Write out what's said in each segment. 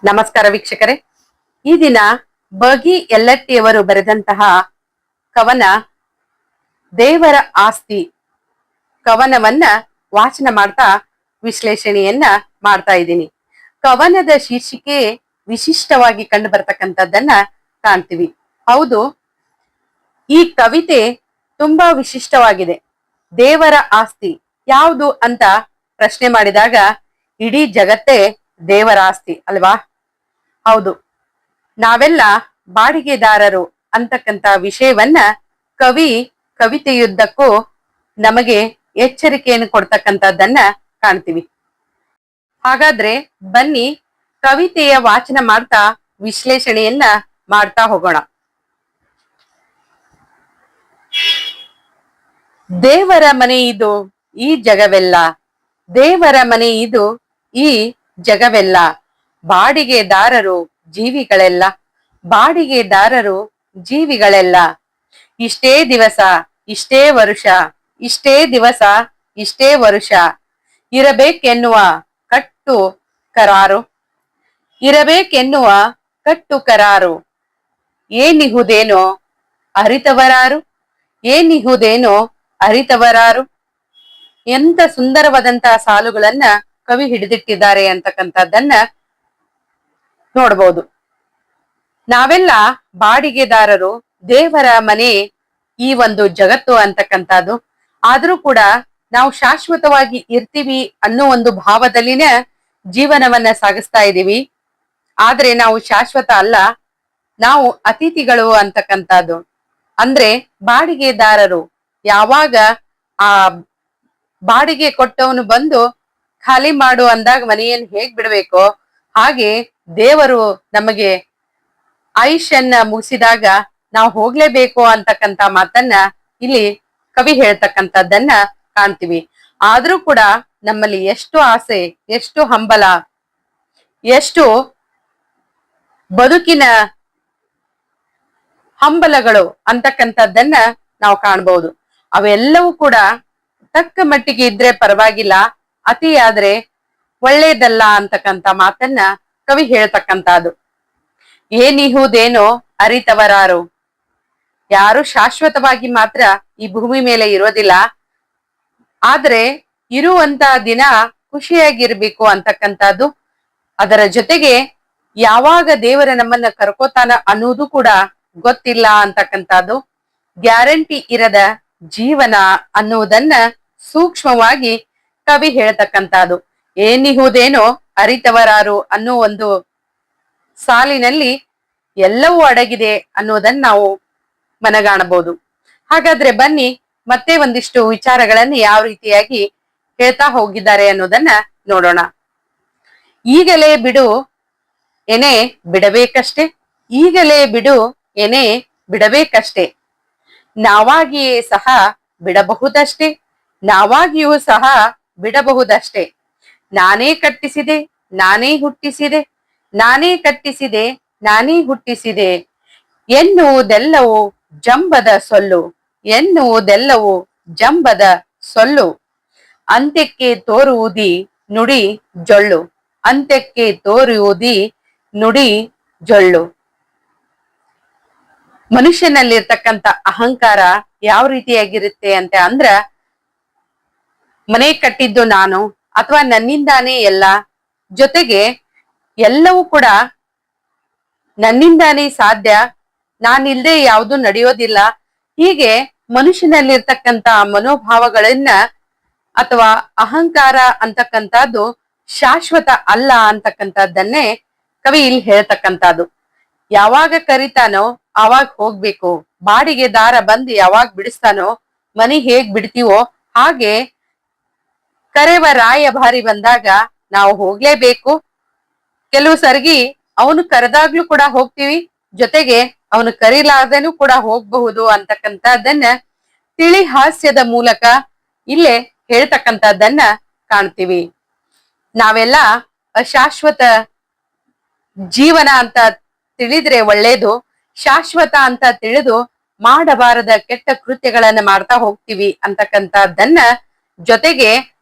ನಮಸ್ಕಾರ ವೀಕ್ಷಕರೇ. ಈ ದಿನ ಬಗಿ ಯಲ್ಲಟ್ಟಿಯವರು ಬರೆದಂತಹ ಕವನ ದೇವರ ಆಸ್ತಿ ಕವನವನ್ನ ವಾಚನ ಮಾಡ್ತಾ ವಿಶ್ಲೇಷಣೆಯನ್ನ ಮಾಡ್ತಾ ಇದ್ದೀನಿ. ಕವನದ ಶೀರ್ಷಿಕೆ ವಿಶಿಷ್ಟವಾಗಿ ಕಂಡು ಬರ್ತಕ್ಕಂಥದ್ದನ್ನ ಕಾಣ್ತೀವಿ. ಹೌದು, ಈ ಕವಿತೆ ತುಂಬಾ ವಿಶಿಷ್ಟವಾಗಿದೆ. ದೇವರ ಆಸ್ತಿ ಯಾವುದು ಅಂತ ಪ್ರಶ್ನೆ ಮಾಡಿದಾಗ ಇಡೀ ಜಗತ್ತೇ ದೇವರ ಆಸ್ತಿ ಅಲ್ವಾ? ಹೌದು, ನಾವೆಲ್ಲ ಬಾಡಿಗೆದಾರರು ಅಂತಕ್ಕಂತ ವಿಷಯವನ್ನ ಕವಿ ಕವಿತೆಯುದ್ದಕ್ಕೂ ನಮಗೆ ಎಚ್ಚರಿಕೆಯನ್ನು ಕೊಡ್ತಕ್ಕಂಥದ್ದನ್ನ ಕಾಣ್ತೀವಿ. ಹಾಗಾದ್ರೆ ಬನ್ನಿ ಕವಿತೆಯ ವಾಚನ ಮಾಡ್ತಾ ವಿಶ್ಲೇಷಣೆಯನ್ನ ಮಾಡ್ತಾ ಹೋಗೋಣ. ದೇವರ ಮನೆ ಇದು ಈ ಜಗವೆಲ್ಲ, ದೇವರ ಮನೆ ಇದು ಈ ಜಗವೆಲ್ಲ, ಬಾಡಿಗೆದಾರರು ಜೀವಿಗಳೆಲ್ಲ, ಬಾಡಿಗೆದಾರರು ಜೀವಿಗಳೆಲ್ಲ. ಇಷ್ಟೇ ದಿವಸ ಇಷ್ಟೇ ವರುಷ, ಇಷ್ಟೇ ದಿವಸ ಇಷ್ಟೇ ವರುಷ, ಇರಬೇಕೆನ್ನುವ ಕಟ್ಟು ಕರಾರು, ಇರಬೇಕೆನ್ನುವ ಕಟ್ಟು ಕರಾರು. ಏನಿಹುದೇನೋ ಅರಿತವರಾರು, ಏನಿಹುದೇನೋ ಅರಿತವರಾರು. ಎಂತ ಸುಂದರವಾದಂತಹ ಸಾಲುಗಳನ್ನ ಕವಿ ಹಿಡಿದಿಟ್ಟಿದ್ದಾರೆ ಅಂತಕ್ಕಂಥದ್ದನ್ನ ನೋಡ್ಬೋದು. ನಾವೆಲ್ಲ ಬಾಡಿಗೆದಾರರು, ದೇವರ ಮನೆ ಈ ಒಂದು ಜಗತ್ತು ಅಂತಕ್ಕಂಥದ್ದು. ಆದ್ರೂ ಕೂಡ ನಾವು ಶಾಶ್ವತವಾಗಿ ಇರ್ತೀವಿ ಅನ್ನೋ ಒಂದು ಭಾವದಲ್ಲಿನ ಜೀವನವನ್ನ ಸಾಗಿಸ್ತಾ ಇದ್ದೀವಿ. ಆದ್ರೆ ನಾವು ಶಾಶ್ವತ ಅಲ್ಲ, ನಾವು ಅತಿಥಿಗಳು ಅಂತಕ್ಕಂಥದ್ದು. ಅಂದ್ರೆ ಬಾಡಿಗೆದಾರರು ಯಾವಾಗ ಆ ಬಾಡಿಗೆ ಕೊಟ್ಟವನು ಬಂದು ಖಾಲಿ ಮಾಡು ಅಂದಾಗ ಮನೆಯನ್ನು ಹೇಗ್ ಬಿಡ್ಬೇಕೋ ಹಾಗೆ ದೇವರು ನಮಗೆ ಆಯುಷ್ಯನ್ನ ಮುಗಿಸಿದಾಗ ನಾವು ಹೋಗ್ಲೇಬೇಕು ಅಂತಕ್ಕಂತ ಮಾತನ್ನ ಇಲ್ಲಿ ಕವಿ ಹೇಳ್ತಕ್ಕಂಥದ್ದನ್ನ ಕಾಣ್ತೀವಿ. ಆದ್ರೂ ಕೂಡ ನಮ್ಮಲ್ಲಿ ಎಷ್ಟು ಆಸೆ, ಎಷ್ಟು ಹಂಬಲ, ಎಷ್ಟು ಬದುಕಿನ ಹಂಬಲಗಳು ಅಂತಕ್ಕಂಥದ್ದನ್ನ ನಾವು ಕಾಣ್ಬಹುದು. ಅವೆಲ್ಲವೂ ಕೂಡ ತಕ್ಕ ಮಟ್ಟಿಗೆ ಇದ್ರೆ ಪರವಾಗಿಲ್ಲ, ಅತಿಯಾದ್ರೆ ಒಳ್ಳೇದಲ್ಲ ಅಂತಕ್ಕಂಥ ಮಾತನ್ನ ಕವಿ ಹೇಳ್ತಕ್ಕಂಥದ್ದು. ಏನಿಹುದೇನೋ ಅರಿತವರಾರು. ಯಾರು ಶಾಶ್ವತವಾಗಿ ಮಾತ್ರ ಈ ಭೂಮಿ ಮೇಲೆ ಇರೋದಿಲ್ಲ, ಆದ್ರೆ ಇರುವಂತ ದಿನ ಖುಷಿಯಾಗಿರ್ಬೇಕು ಅಂತಕ್ಕಂಥದ್ದು. ಅದರ ಜೊತೆಗೆ ಯಾವಾಗ ದೇವರ ನಮ್ಮನ್ನ ಕರ್ಕೋತಾನ ಅನ್ನೋದು ಕೂಡ ಗೊತ್ತಿಲ್ಲ ಅಂತಕ್ಕಂಥದ್ದು. ಗ್ಯಾರಂಟಿ ಇರದ ಜೀವನ ಅನ್ನುವುದನ್ನ ಸೂಕ್ಷ್ಮವಾಗಿ ಕವಿ ಹೇಳ್ತಕ್ಕಂಥದ್ದು. ಏನಿಹುದೇನೋ ಅರಿತವರಾರು ಅನ್ನೋ ಒಂದು ಸಾಲಿನಲ್ಲಿ ಎಲ್ಲವೂ ಅಡಗಿದೆ ಅನ್ನೋದನ್ನ ನಾವು ಮನಗಾಣಬಹುದು. ಹಾಗಾದ್ರೆ ಬನ್ನಿ ಮತ್ತೆ ಒಂದಿಷ್ಟು ವಿಚಾರಗಳನ್ನ ಯಾವ ರೀತಿಯಾಗಿ ಹೇಳ್ತಾ ಹೋಗಿದ್ದಾರೆ ಅನ್ನೋದನ್ನ ನೋಡೋಣ. ಈಗಲೇ ಬಿಡು ಎನೆ ಬಿಡಬೇಕಷ್ಟೆ, ಈಗಲೇ ಬಿಡು ಎನೆ ಬಿಡಬೇಕಷ್ಟೆ, ನಾವಾಗಿಯೇ ಸಹ ಬಿಡಬಹುದಷ್ಟೇ, ನಾವಾಗಿಯೂ ಸಹ ಬಿಡಬಹುದಷ್ಟೇ. ನಾನೇ ಕಟ್ಟಿಸಿದೆ, ನಾನೇ ಹುಟ್ಟಿಸಿದೆ, ನಾನೇ ಕಟ್ಟಿಸಿದೆ, ನಾನೇ ಹುಟ್ಟಿಸಿದೆ ಎನ್ನುವುದೆಲ್ಲವೂ ಜಂಬದ ಸೊಲ್ಲು, ಎನ್ನುವುದೆಲ್ಲವೂ ಜಂಬದ ಸೊಲ್ಲು. ಅಂತ್ಯಕ್ಕೆ ತೋರುವುದಿ ನುಡಿ ಜೊಳ್ಳು, ಅಂತ್ಯಕ್ಕೆ ತೋರುವುದಿ ನುಡಿ ಜೊಳ್ಳು. ಮನುಷ್ಯನಲ್ಲಿರ್ತಕ್ಕಂಥ ಅಹಂಕಾರ ಯಾವ ರೀತಿಯಾಗಿರುತ್ತೆ ಅಂತ ಅಂದ್ರ, ಮನೆ ಕಟ್ಟಿದ್ದು ನಾನು ಅಥವಾ ನನ್ನಿಂದಾನೇ ಎಲ್ಲ, ಜೊತೆಗೆ ಎಲ್ಲವೂ ಕೂಡ ನನ್ನಿಂದಾನೇ ಸಾಧ್ಯ, ನಾನಿಲ್ದೆ ಯಾವುದು ನಡೆಯೋದಿಲ್ಲ. ಹೀಗೆ ಮನುಷ್ಯನಲ್ಲಿರ್ತಕ್ಕಂಥ ಮನೋಭಾವಗಳನ್ನ ಅಥವಾ ಅಹಂಕಾರ ಅಂತಕ್ಕಂಥದ್ದು ಶಾಶ್ವತ ಅಲ್ಲ ಅಂತಕ್ಕಂಥದ್ದನ್ನೇ ಕವಿ ಇಲ್ಲಿ ಹೇಳ್ತಕ್ಕಂಥದ್ದು. ಯಾವಾಗ ಕರಿತಾನೋ ಆವಾಗ ಹೋಗ್ಬೇಕು, ಬಾಡಿಗೆದಾರ ಬಂದು ಯಾವಾಗ ಬಿಡಿಸ್ತಾನೋ ಮನಿ ಹೇಗ್ ಬಿಡ್ತೀವೋ ಹಾಗೆ ಕರೆವ ರಾಯಭಾರಿ ಬಂದಾಗ ನಾವು ಹೋಗ್ಲೇಬೇಕು. ಕೆಲವು ಸರ್ಗಿ ಅವನು ಕರೆದಾಗ್ಲೂ ಕೂಡ ಹೋಗ್ತೀವಿ, ಜೊತೆಗೆ ಅವನು ಕರೀಲಾರ್ದೇನೂ ಕೂಡ ಹೋಗ್ಬಹುದು ಅಂತಕ್ಕಂಥದ್ದನ್ನ ತಿಳಿ ಹಾಸ್ಯದ ಮೂಲಕ ಇಲ್ಲೇ ಹೇಳ್ತಕ್ಕಂಥದ್ದನ್ನ ಕಾಣ್ತೀವಿ. ನಾವೆಲ್ಲ ಅಶಾಶ್ವತ ಜೀವನ ಅಂತ ತಿಳಿದ್ರೆ ಒಳ್ಳೇದು, ಶಾಶ್ವತ ಅಂತ ತಿಳಿದು ಮಾಡಬಾರದ ಕೆಟ್ಟ ಕೃತ್ಯಗಳನ್ನ ಮಾಡ್ತಾ ಹೋಗ್ತೀವಿ ಅಂತಕ್ಕಂಥದ್ದನ್ನ, ಜೊತೆಗೆ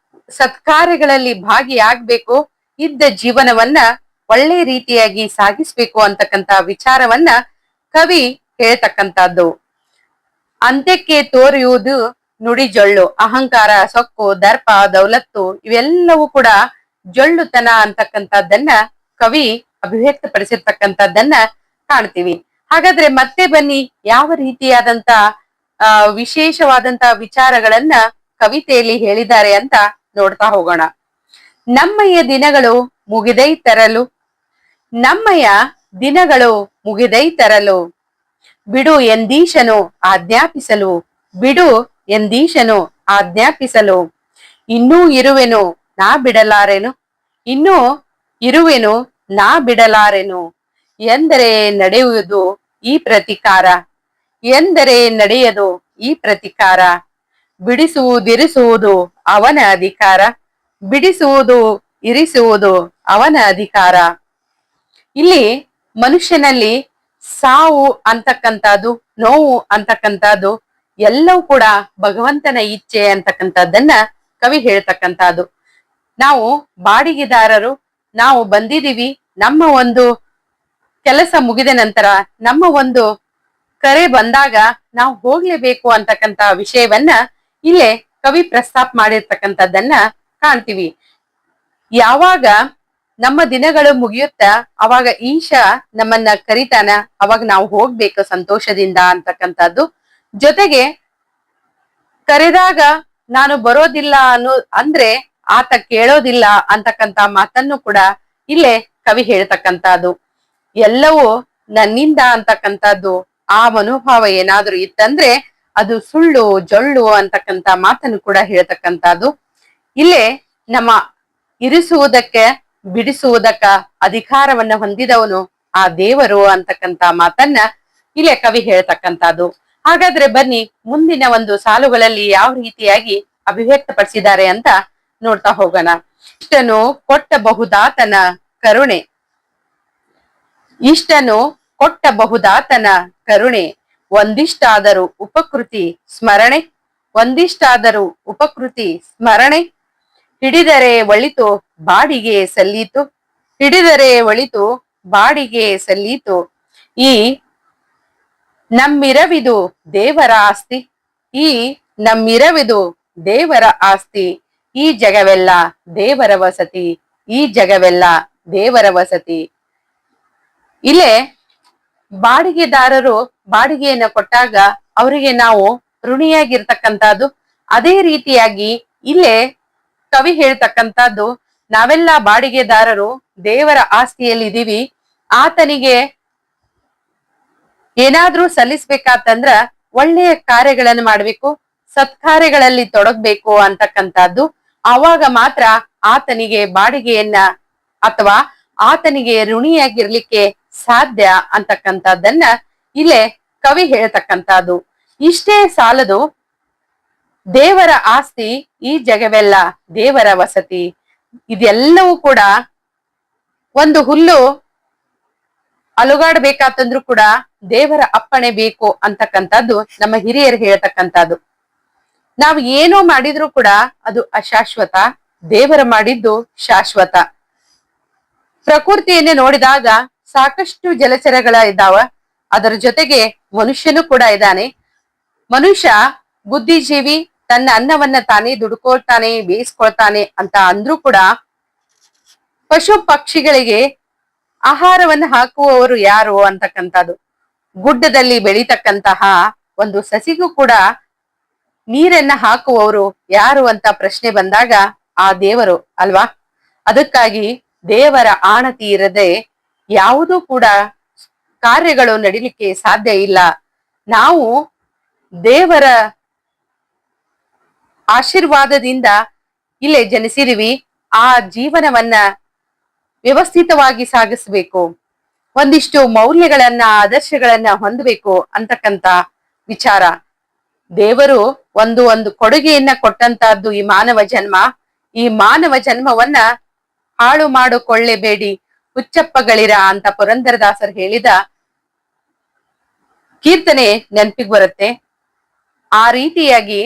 ಸತ್ಕಾರ್ಯಗಳಲ್ಲಿ ಭಾಗಿಯಾಗ್ಬೇಕು, ಇದ್ದ ಜೀವನವನ್ನ ಒಳ್ಳೆ ರೀತಿಯಾಗಿ ಸಾಗಿಸ್ಬೇಕು ಅಂತಕ್ಕಂತ ವಿಚಾರವನ್ನ ಕವಿ ಹೇಳ್ತಕ್ಕಂಥದ್ದು. ಅಂತ್ಯಕ್ಕೆ ತೋರಿಯುವುದು ನುಡಿ ಜೊಳ್ಳು. ಅಹಂಕಾರ, ಸೊಕ್ಕು, ದರ್ಪ, ದೌಲತ್ತು ಇವೆಲ್ಲವೂ ಕೂಡ ಜೊಳ್ಳುತನ ಅಂತಕ್ಕಂಥದ್ದನ್ನ ಕವಿ ಅಭಿವ್ಯಕ್ತಪಡಿಸಿರ್ತಕ್ಕಂಥದ್ದನ್ನ ಕಾಣ್ತೀವಿ. ಹಾಗಾದ್ರೆ ಮತ್ತೆ ಬನ್ನಿ, ಯಾವ ರೀತಿಯಾದಂತ ವಿಶೇಷವಾದಂತ ವಿಚಾರಗಳನ್ನ ಕವಿತೆಯಲ್ಲಿ ಹೇಳಿದ್ದಾರೆ ಅಂತ ನೋಡ್ತಾ ಹೋಗೋಣ. ನಮ್ಮಯ್ಯ ದಿನಗಳು ಮುಗಿದೈ ತರಲು, ನಮ್ಮಯ್ಯ ದಿನಗಳು ಮುಗಿದೈ ತರಲು, ಬಿಡು ಎಂದೀಶನು ಆಜ್ಞಾಪಿಸಲು, ಬಿಡು ಎಂದೀಶನು ಆಜ್ಞಾಪಿಸಲು, ಇನ್ನೂ ಇರುವೆನು ನಾ ಬಿಡಲಾರೆನು, ಇನ್ನೂ ಇರುವೆನು ನಾ ಬಿಡಲಾರೆನು, ಎಂದರೆ ನಡೆಯುವುದು ಈ ಪ್ರತಿಕಾರ, ಎಂದರೆ ನಡೆಯದು ಈ ಪ್ರತಿಕಾರ, ಬಿಡಿಸುವುದಿರಿಸುವುದು ಅವನ ಅಧಿಕಾರ, ಬಿಡಿಸುವುದು ಇರಿಸುವುದು ಅವನ ಅಧಿಕಾರ. ಇಲ್ಲಿ ಮನುಷ್ಯನಲ್ಲಿ ಸಾವು ಅಂತಕ್ಕಂಥದ್ದು, ನೋವು ಅಂತಕ್ಕಂಥದ್ದು ಎಲ್ಲವೂ ಕೂಡ ಭಗವಂತನ ಇಚ್ಛೆ ಅಂತಕ್ಕಂಥದ್ದನ್ನ ಕವಿ ಹೇಳ್ತಕ್ಕಂಥದ್ದು. ನಾವು ಬಾಡಿಗೆದಾರರು, ನಾವು ಬಂದಿದೀವಿ, ನಮ್ಮ ಒಂದು ಕೆಲಸ ಮುಗಿದ ನಂತರ ನಮ್ಮ ಒಂದು ಕರೆ ಬಂದಾಗ ನಾವು ಹೋಗ್ಲೇಬೇಕು ಅಂತಕ್ಕಂತ ವಿಷಯವನ್ನ ಇಲ್ಲೇ ಕವಿ ಪ್ರಸ್ತಾಪ ಮಾಡಿರ್ತಕ್ಕಂಥದ್ದನ್ನ ಕಾಣ್ತೀವಿ. ಯಾವಾಗ ನಮ್ಮ ದಿನಗಳು ಮುಗಿಯುತ್ತಾ ಅವಾಗ ಈಶ ನಮ್ಮನ್ನ ಕರಿತಾನ, ಅವಾಗ ನಾವು ಹೋಗ್ಬೇಕು ಸಂತೋಷದಿಂದ ಅಂತಕ್ಕಂಥದ್ದು. ಜೊತೆಗೆ ಕರೆದಾಗ ನಾನು ಬರೋದಿಲ್ಲ ಅಂದ್ರೆ ಆತ ಕೇಳೋದಿಲ್ಲ ಅಂತಕ್ಕಂತ ಮಾತನ್ನು ಕೂಡ ಇಲ್ಲೇ ಕವಿ ಹೇಳ್ತಕ್ಕಂಥದ್ದು. ಎಲ್ಲವೂ ನನ್ನಿಂದ ಅಂತಕ್ಕಂಥದ್ದು ಆ ಮನೋಭಾವ ಏನಾದ್ರೂ ಇತ್ತಂದ್ರೆ ಅದು ಸುಳ್ಳು ಜೊಳ್ಳು ಅಂತಕ್ಕಂತ ಮಾತನ್ನು ಕೂಡ ಹೇಳ್ತಕ್ಕಂಥದ್ದು. ಇಲ್ಲೇ ನಮ್ಮ ಇರಿಸುವುದಕ್ಕೆ ಬಿಡಿಸುವುದಕ್ಕ ಅಧಿಕಾರವನ್ನ ಹೊಂದಿದವನು ಆ ದೇವರು ಅಂತಕ್ಕಂತ ಮಾತನ್ನ ಇಲ್ಲೇ ಕವಿ ಹೇಳ್ತಕ್ಕಂಥದ್ದು. ಹಾಗಾದ್ರೆ ಬನ್ನಿ ಮುಂದಿನ ಒಂದು ಸಾಲುಗಳಲ್ಲಿ ಯಾವ ರೀತಿಯಾಗಿ ಅಭಿವ್ಯಕ್ತಪಡಿಸಿದ್ದಾರೆ ಅಂತ ನೋಡ್ತಾ ಹೋಗೋಣ. ಇಷ್ಟನು ಕೊಟ್ಟಬಹುದಾತನ ಕರುಣೆ, ಇಷ್ಟನು ಕೊಟ್ಟಬಹುದಾತನ ಕರುಣೆ, ಒಂದಿಷ್ಟಾದರೂ ಉಪಕೃತಿ ಸ್ಮರಣೆ, ಒಂದಿಷ್ಟಾದರೂ ಉಪಕೃತಿ ಸ್ಮರಣೆ, ಹಿಡಿದರೆ ಒಳಿತು ಬಾಡಿಗೆ ಸಲ್ಲೀತು, ಹಿಡಿದರೆ ಒಳಿತು ಬಾಡಿಗೆ ಸಲ್ಲೀತು, ಈ ನಮ್ಮಿರವಿದು ದೇವರ ಆಸ್ತಿ, ಈ ನಮ್ಮಿರವಿದು ದೇವರ ಆಸ್ತಿ, ಈ ಜಗವೆಲ್ಲ ದೇವರ ವಸತಿ, ಈ ಜಗವೆಲ್ಲ ದೇವರ ವಸತಿ. ಇಲ್ಲೇ ಬಾಡಿಗೆದಾರರು ಬಾಡಿಗೆಯನ್ನ ಕೊಟ್ಟಾಗ ಅವರಿಗೆ ನಾವು ಋಣಿಯಾಗಿರ್ತಕ್ಕಂಥದ್ದು. ಅದೇ ರೀತಿಯಾಗಿ ಇಲ್ಲೇ ಕವಿ ಹೇಳ್ತಕ್ಕಂಥದ್ದು, ನಾವೆಲ್ಲ ಬಾಡಿಗೆದಾರರು ದೇವರ ಆಸ್ತಿಯಲ್ಲಿ ಇದೀವಿ, ಆತನಿಗೆ ಏನಾದ್ರೂ ಸಲ್ಲಿಸ್ಬೇಕಾತಂದ್ರ ಒಳ್ಳೆಯ ಕಾರ್ಯಗಳನ್ನು ಮಾಡ್ಬೇಕು, ಸತ್ಕಾರ್ಯಗಳಲ್ಲಿ ತೊಡಗ್ಬೇಕು ಅಂತಕ್ಕಂಥದ್ದು. ಆವಾಗ ಮಾತ್ರ ಆತನಿಗೆ ಬಾಡಿಗೆಯನ್ನ ಅಥವಾ ಆತನಿಗೆ ಋಣಿಯಾಗಿರ್ಲಿಕ್ಕೆ ಸಾಧ್ಯ ಅಂತಕ್ಕಂಥದ್ದನ್ನ ಇಲ್ಲೇ ಕವಿ ಹೇಳ್ತಕ್ಕಂಥದ್ದು. ಇಷ್ಟೇ ಸಾಲದು, ದೇವರ ಆಸ್ತಿ ಈ ಜಗವೆಲ್ಲ ದೇವರ ವಸತಿ, ಇದೆಲ್ಲವೂ ಕೂಡ ಒಂದು ಹುಲ್ಲು ಅಲುಗಾಡ್ಬೇಕಾತಂದ್ರೂ ಕೂಡ ದೇವರ ಅಪ್ಪಣೆ ಬೇಕು ಅಂತಕ್ಕಂಥದ್ದು ನಮ್ಮ ಹಿರಿಯರು ಹೇಳ್ತಕ್ಕಂಥದ್ದು. ನಾವು ಏನೋ ಮಾಡಿದ್ರು ಕೂಡ ಅದು ಅಶಾಶ್ವತ, ದೇವರ ಮಾಡಿದ್ದು ಶಾಶ್ವತ. ಪ್ರಕೃತಿಯನ್ನೇ ನೋಡಿದಾಗ ಸಾಕಷ್ಟು ಜಲಚರಗಳ ಇದ್ದಾವ, ಅದರ ಜೊತೆಗೆ ಮನುಷ್ಯನು ಕೂಡ ಇದ್ದಾನೆ. ಮನುಷ್ಯ ಬುದ್ಧಿಜೀವಿ, ತನ್ನ ಅನ್ನವನ್ನ ತಾನೇ ದುಡ್ಕೊಳ್ತಾನೆ, ಬೇಯಿಸ್ಕೊಳ್ತಾನೆ ಅಂತ ಅಂದ್ರೂ ಕೂಡ ಪಶು ಪಕ್ಷಿಗಳಿಗೆ ಆಹಾರವನ್ನ ಹಾಕುವವರು ಯಾರು ಅಂತಕ್ಕಂಥದ್ದು. ಗುಡ್ಡದಲ್ಲಿ ಬೆಳೀತಕ್ಕಂತಹ ಒಂದು ಸಸಿಗೂ ಕೂಡ ನೀರನ್ನ ಹಾಕುವವರು ಯಾರು ಅಂತ ಪ್ರಶ್ನೆ ಬಂದಾಗ ಆ ದೇವರು ಅಲ್ವಾ. ಅದಕ್ಕಾಗಿ ದೇವರ ಆಣತಿ ಇರದೆ ಯಾವುದೂ ಕೂಡ ಕಾರ್ಯಗಳು ನಡಿಲಿಕ್ಕೆ ಸಾಧ್ಯ ಇಲ್ಲ. ನಾವು ದೇವರ ಆಶೀರ್ವಾದದಿಂದ ಇಲ್ಲೇ ಜನಿಸಿದೀವಿ, ಆ ಜೀವನವನ್ನ ವ್ಯವಸ್ಥಿತವಾಗಿ ಸಾಗಿಸ್ಬೇಕು, ಒಂದಿಷ್ಟು ಮೌಲ್ಯಗಳನ್ನ ಆದರ್ಶಗಳನ್ನ ಹೊಂದಬೇಕು ಅಂತಕ್ಕಂತ ವಿಚಾರ. ದೇವರು ಒಂದು ಕೊಡುಗೆಯನ್ನ ಕೊಟ್ಟಂತಹದ್ದು ಈ ಮಾನವ ಜನ್ಮ. ಈ ಮಾನವ ಜನ್ಮವನ್ನ ಹಾಳು ಮಾಡಿಕೊಳ್ಳಬೇಡಿ ಹುಚ್ಚಪ್ಪಗಳಿರ ಅಂತ ಪುರಂದರದಾಸರು ಹೇಳಿದ ಕೀರ್ತನೆ ನೆನಪಿಗೆ ಬರುತ್ತೆ. ಆ ರೀತಿಯಾಗಿ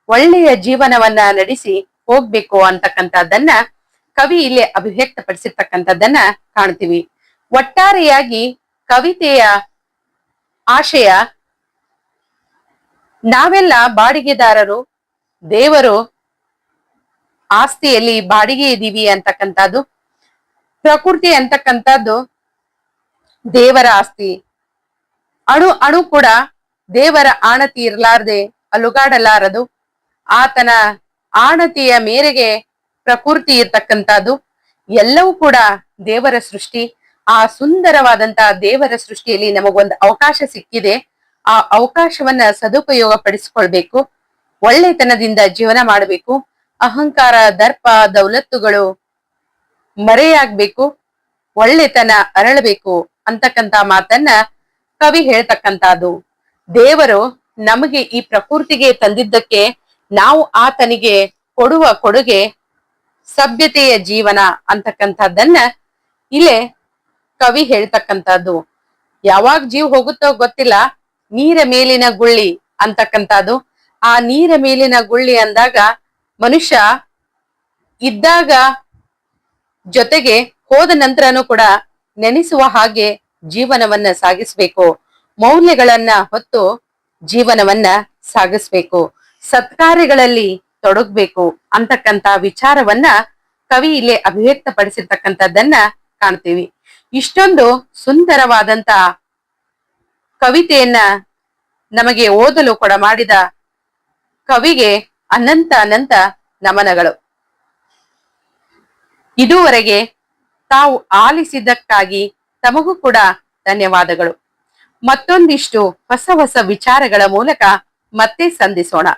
ಒಳ್ಳೆಯ ಜೀವನವನ್ನ ನಡೆಸಿ ಹೋಗ್ಬೇಕು ಅಂತಕ್ಕಂಥದ್ದನ್ನ ಕವಿ ಇಲ್ಲಿ ಅಭಿವ್ಯಕ್ತಪಡಿಸಿರ್ತಕ್ಕಂಥದ್ದನ್ನ ಕಾಣ್ತೀವಿ. ಒಟ್ಟಾರೆಯಾಗಿ ಕವಿತೆಯ ಆಶಯ, ನಾವೆಲ್ಲ ಬಾಡಿಗೆದಾರರು, ದೇವರು ಆಸ್ತಿಯಲ್ಲಿ ಬಾಡಿಗೆ ಇದೀವಿ ಅಂತಕ್ಕಂಥದ್ದು. ಪ್ರಕೃತಿ ಅಂತಕ್ಕಂಥದ್ದು ದೇವರ ಆಸ್ತಿ. ಅಣು ಅಣು ಕೂಡ ದೇವರ ಆಣತಿ ಇರಲಾರದೆ ಅಲುಗಾಡಲಾರದು. ಆತನ ಆಣತಿಯ ಮೇರೆಗೆ ಪ್ರಕೃತಿ ಇರ್ತಕ್ಕಂಥದ್ದು ಎಲ್ಲವೂ ಕೂಡ ದೇವರ ಸೃಷ್ಟಿ. ಆ ಸುಂದರವಾದಂತಹ ದೇವರ ಸೃಷ್ಟಿಯಲ್ಲಿ ನಮಗೊಂದು ಅವಕಾಶ ಸಿಕ್ಕಿದೆ. ಆ ಅವಕಾಶವನ್ನ ಸದುಪಯೋಗ ಪಡಿಸ್ಕೊಳ್ಬೇಕು. ಒಳ್ಳೆತನದಿಂದ ಜೀವನ ಮಾಡಬೇಕು. ಅಹಂಕಾರ, ದರ್ಪ, ದೌಲತ್ತುಗಳು ಮರೆಯಾಗ್ಬೇಕು. ಒಳ್ಳೆತನ ಅರಳಬೇಕು ಅಂತಕ್ಕಂತ ಮಾತನ್ನ ಕವಿ ಹೇಳ್ತಕ್ಕಂಥದ್ದು. ದೇವರು ನಮಗೆ ಈ ಪ್ರಕೃತಿಗೆ ತಂದಿದ್ದಕ್ಕೆ ನಾವು ಆತನಿಗೆ ಕೊಡುವ ಕೊಡುಗೆ ಸಭ್ಯತೆಯ ಜೀವನ ಅಂತಕ್ಕಂಥದ್ದನ್ನ ಇಲ್ಲೇ ಕವಿ ಹೇಳ್ತಕ್ಕಂಥದ್ದು. ಯಾವಾಗ ಜೀವ ಹೋಗುತ್ತೋ ಗೊತ್ತಿಲ್ಲ. ನೀರ ಮೇಲಿನ ಗುಳ್ಳಿ ಅಂತಕ್ಕಂಥದ್ದು. ಆ ನೀರ ಮೇಲಿನ ಗುಳ್ಳಿ ಅಂದಾಗ ಮನುಷ್ಯ ಇದ್ದಾಗ ಜೊತೆಗೆ ಹೋದ ನಂತರನೂ ಕೂಡ ನೆನೆಸುವ ಹಾಗೆ ಜೀವನವನ್ನ ಸಾಗಿಸ್ಬೇಕು. ಮೌಲ್ಯಗಳನ್ನ ಹೊತ್ತು ಜೀವನವನ್ನ ಸಾಗಿಸ್ಬೇಕು. ಸತ್ಕಾರ್ಯಗಳಲ್ಲಿ ತೊಡಗ್ಬೇಕು ಅಂತಕ್ಕಂತ ವಿಚಾರವನ್ನ ಕವಿ ಇಲ್ಲಿ ಅಭಿವ್ಯಕ್ತಪಡಿಸಿರ್ತಕ್ಕಂಥದ್ದನ್ನ ಕಾಣ್ತೀವಿ. ಇಷ್ಟೊಂದು ಸುಂದರವಾದಂತ ಕವಿತೆಯನ್ನ ನಮಗೆ ಓದಲು ಕೂಡ ಮಾಡಿದ ಕವಿಗೆ ಅನಂತ ಅನಂತ ನಮನಗಳು. ಇದುವರೆಗೆ ತಾವು ಆಲಿಸಿದ್ದಕ್ಕಾಗಿ ತಮಗೂ ಕೂಡ ಧನ್ಯವಾದಗಳು. ಮತ್ತೊಂದಿಷ್ಟು ಹೊಸ ಹೊಸ ವಿಚಾರಗಳ ಮೂಲಕ ಮತ್ತೆ ಸಂಧಿಸೋಣ.